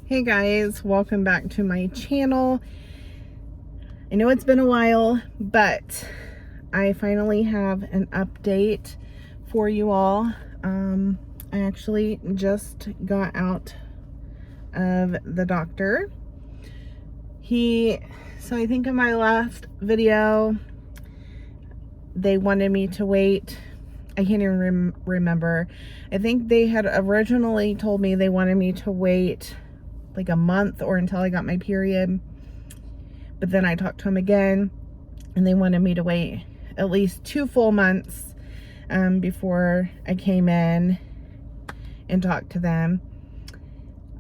Hey guys, welcome back to my channel. I know it's been a while, but I finally have an update for you all. I actually just got out of the doctor. So I think in my last video, they wanted me to wait. I can't even remember. I think they had originally told me they wanted me to wait like a month or until I got my period. But then I talked to them again and they wanted me to wait at least 2 full months before I came in and talked to them.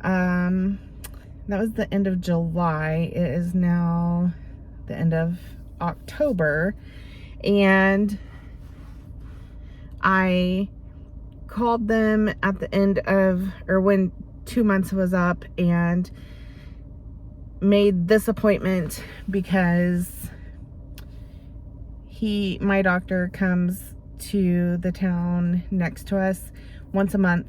That was the end of July. It is now the end of October. And I called them at the end of, or when 2 months was up, and made this appointment because my doctor comes to the town next to us once a month,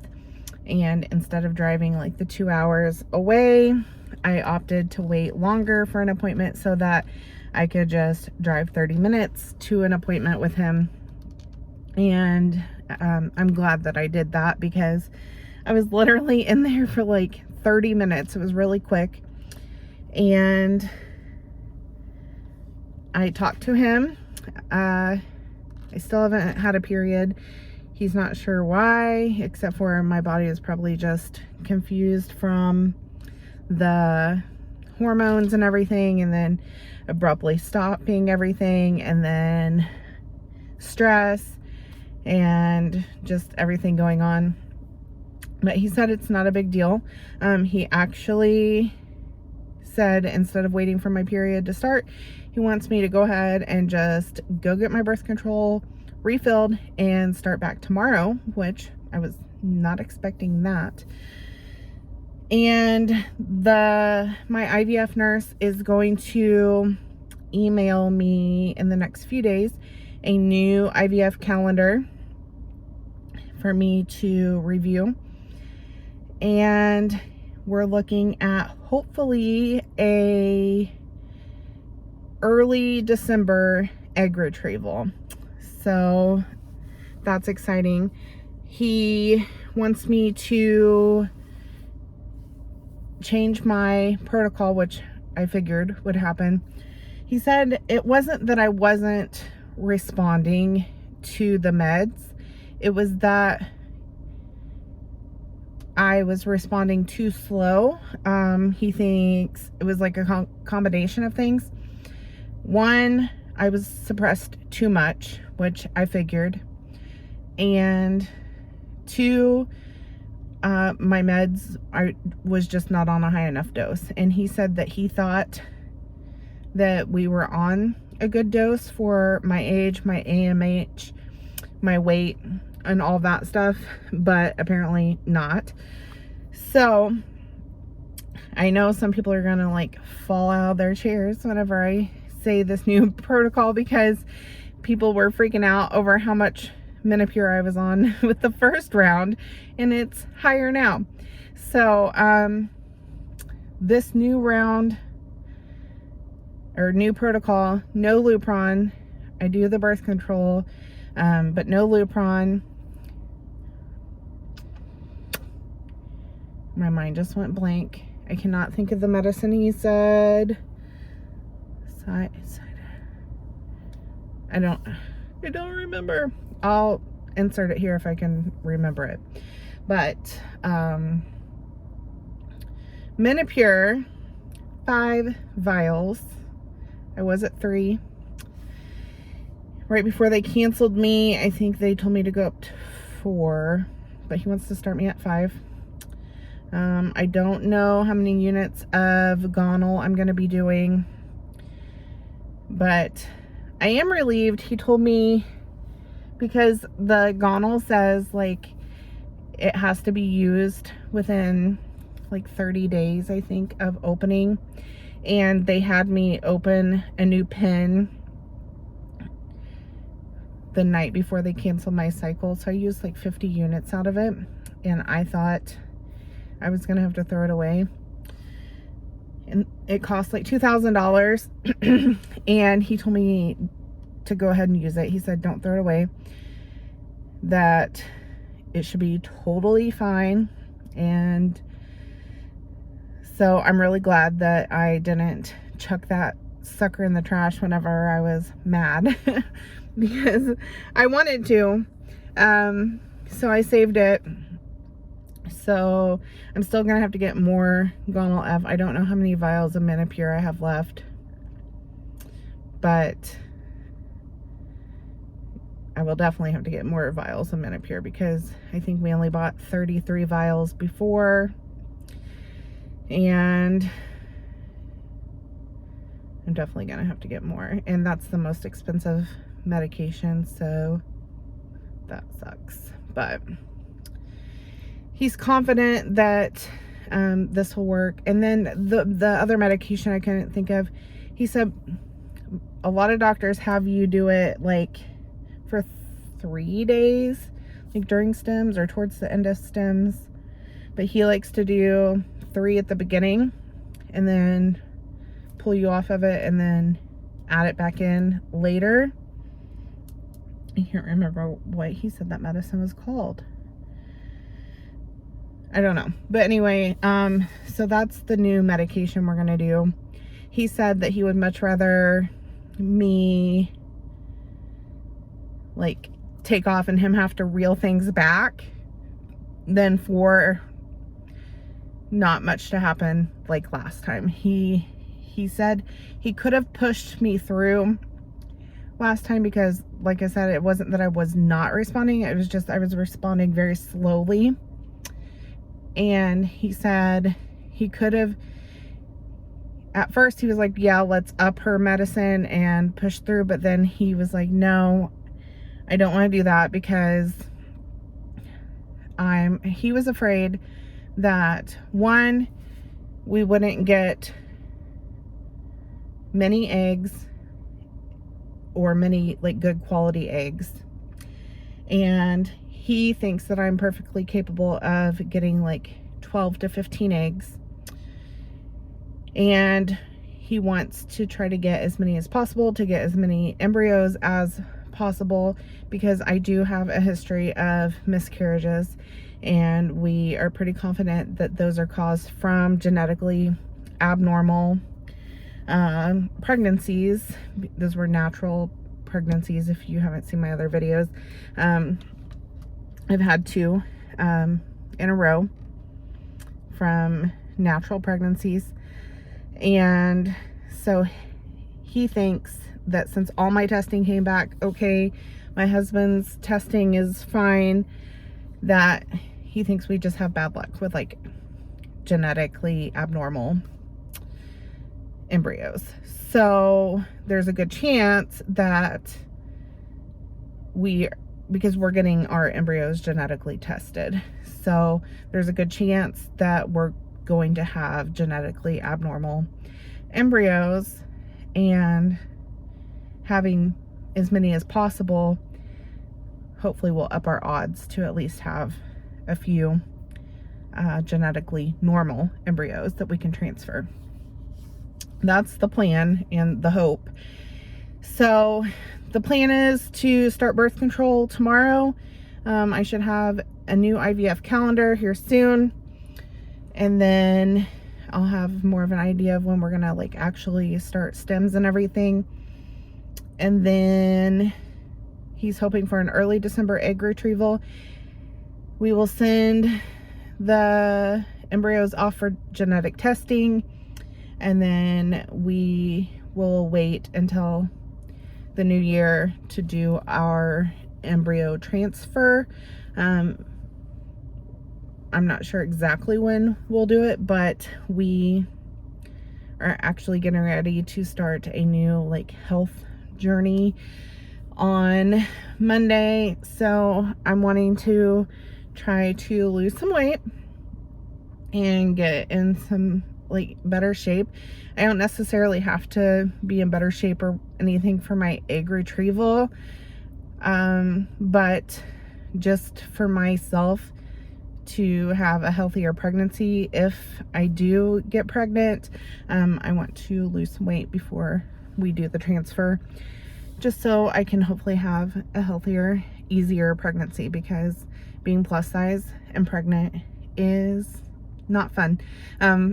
and instead of driving like the 2 hours away, I opted to wait longer for an appointment so that I could just drive 30 minutes to an appointment with him. And I'm glad that I did that because I was literally in there for like 30 minutes. It was really quick. And I talked to him. I still haven't had a period. He's not sure why, except for my body is probably just confused from the hormones and everything, and then abruptly stopping everything, and then stress and just everything going on. But he said it's not a big deal. He actually said instead of waiting for my period to start, he wants me to go ahead and just go get my birth control refilled and start back tomorrow, which I was not expecting that. And my IVF nurse is going to email me in the next few days a new IVF calendar for me to review. And we're looking at hopefully a early December egg retrieval. So that's exciting. He wants me to change my protocol, which I figured would happen. He said it wasn't that I wasn't responding to the meds. It was that I was responding too slow. He thinks it was like a combination of things. One, I was suppressed too much, which I figured. And two, my meds, I was just not on a high enough dose. And he said that he thought that we were on a good dose for my age, my AMH, my weight, and all that stuff, but apparently not. So I know some people are gonna like fall out of their chairs whenever I say this new protocol, because people were freaking out over how much Menopur I was on with the first round, and it's higher now. So this new round, or new protocol, no Lupron. I do the birth control, but no Lupron. My mind just went blank. I cannot think of the medicine he said. I don't remember. I'll insert it here if I can remember it. But Menopur, 5 vials. I was at 3. Right before they canceled me, I think they told me to go up to 4, but he wants to start me at 5. I don't know how many units of gonal I'm going to be doing, but I am relieved. He told me, because the gonal says like it has to be used within like 30 days, I think, of opening, and they had me open a new pen the night before they canceled my cycle, so I used like 50 units out of it, and I thought I was gonna have to throw it away. and it cost like $2,000. And he told me to go ahead and use it. He said, don't throw it away, that it should be totally fine. And so I'm really glad that I didn't chuck that sucker in the trash whenever I was mad because I wanted to. So I saved it. So I'm still gonna have to get more Gonal F. I don't know how many vials of Menopur I have left, but I will definitely have to get more vials of Menopur because I think we only bought 33 vials before, and I'm definitely gonna have to get more, and that's the most expensive medication, so that sucks. But he's confident that this will work. And then the other medication I couldn't think of, he said a lot of doctors have you do it like for 3 days, like during stems or towards the end of stems, but he likes to do 3 at the beginning and then pull you off of it and then add it back in later. I can't remember what he said that medicine was called. I don't know. But anyway, so that's the new medication we're gonna do. He said that he would much rather me like take off and him have to reel things back than for not much to happen like last time. He said he could have pushed me through last time because, like I said, it wasn't that I was not responding, it was just I was responding very slowly. And he said he could have, at first he was like, yeah, let's up her medicine and push through, but then he was like, no, I don't want to do that because he was afraid that, one, we wouldn't get many eggs or many like good quality eggs, and he thinks that I'm perfectly capable of getting like 12 to 15 eggs, and he wants to try to get as many as possible, to get as many embryos as possible, because I do have a history of miscarriages, and we are pretty confident that those are caused from genetically abnormal pregnancies. Those were natural pregnancies. If you haven't seen my other videos, I've had 2 in a row from natural pregnancies. And so he thinks that since all my testing came back okay, my husband's testing is fine, that he thinks we just have bad luck with like genetically abnormal embryos. So there's a good chance that because we're getting our embryos genetically tested, so there's a good chance that we're going to have genetically abnormal embryos, and having as many as possible hopefully will up our odds to at least have a few genetically normal embryos that we can transfer. That's the plan and the hope. So the plan is to start birth control tomorrow. I should have a new IVF calendar here soon, and then I'll have more of an idea of when we're gonna like actually start stems and everything. And then he's hoping for an early December egg retrieval. We will send the embryos off for genetic testing, and then we will wait until the new year to do our embryo transfer. I'm not sure exactly when we'll do it, but we are actually getting ready to start a new like health journey on Monday. So I'm wanting to try to lose some weight and get in some like better shape. I don't necessarily have to be in better shape or anything for my egg retrieval, but just for myself to have a healthier pregnancy. If I do get pregnant, I want to lose some weight before we do the transfer, just so I can hopefully have a healthier, easier pregnancy, because being plus size and pregnant is not fun.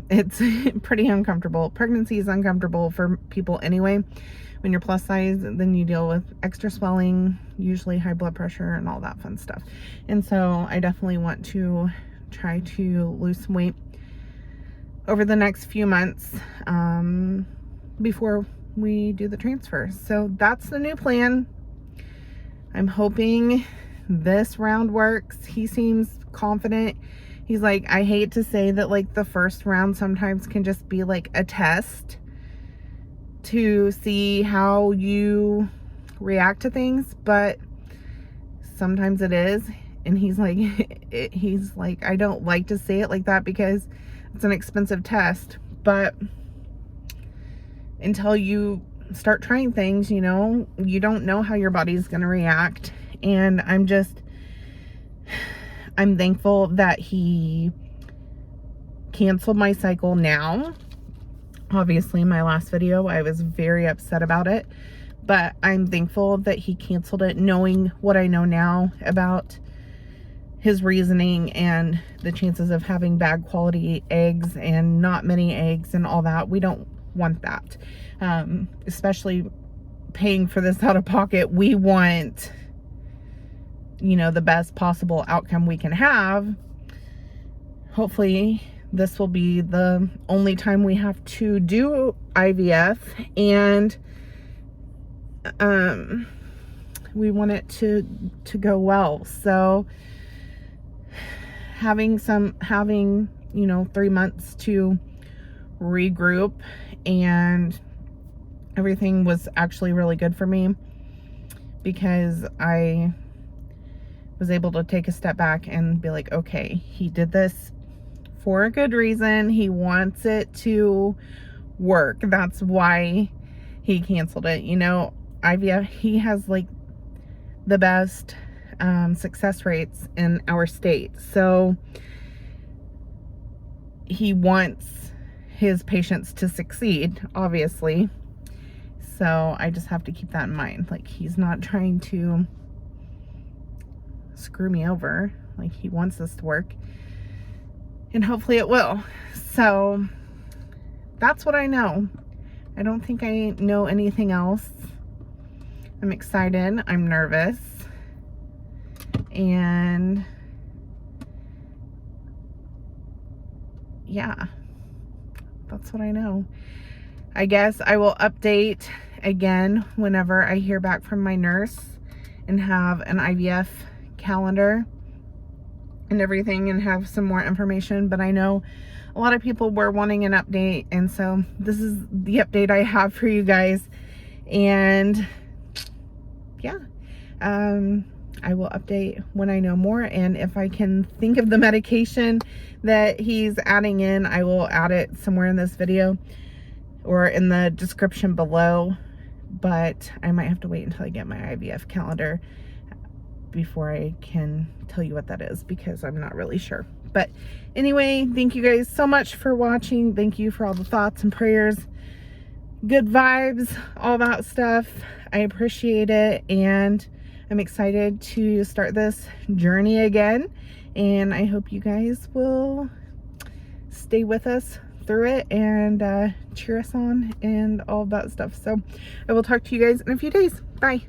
It's pretty uncomfortable. Pregnancy is uncomfortable for people anyway. When you're plus size, then you deal with extra swelling, usually high blood pressure and all that fun stuff. And so I definitely want to try to lose some weight over the next few months before we do the transfer. So that's the new plan. I'm hoping this round works. He seems confident. He's like, I hate to say that, like, the first round sometimes can just be like a test to see how you react to things, but sometimes it is. And he's like, I don't like to say it like that because it's an expensive test, but until you start trying things, you know, you don't know how your body's going to react. And I'm thankful that he canceled my cycle now. Obviously, in my last video, I was very upset about it, but I'm thankful that he canceled it, knowing what I know now about his reasoning and the chances of having bad quality eggs and not many eggs and all that. We don't want that, especially paying for this out of pocket. We want, you know, the best possible outcome we can have. Hopefully this will be the only time we have to do IVF, and we want it to go well. So having you know, 3 months to regroup, and everything was actually really good for me, because I was able to take a step back and be like, okay, he did this for a good reason. He wants it to work. That's why he canceled it. You know, IVF, he has like the best success rates in our state. So he wants his patients to succeed, obviously. So I just have to keep that in mind. Like, he's not trying to screw me over. Like, he wants this to work, and hopefully it will. So that's what I know. I don't think I know anything else. I'm excited. I'm nervous. And yeah, that's what I know. I guess I will update again whenever I hear back from my nurse and have an IVF calendar and everything, and have some more information. But I know a lot of people were wanting an update, and so this is the update I have for you guys. And yeah, I will update when I know more, and if I can think of the medication that he's adding in, I will add it somewhere in this video or in the description below. But I might have to wait until I get my IVF calendar before I can tell you what that is, because I'm not really sure. But anyway, thank you guys so much for watching. Thank you for all the thoughts and prayers, good vibes, all that stuff. I appreciate it, and I'm excited to start this journey again, and I hope you guys will stay with us through it and cheer us on and all of that stuff. So I will talk to you guys in a few days. Bye.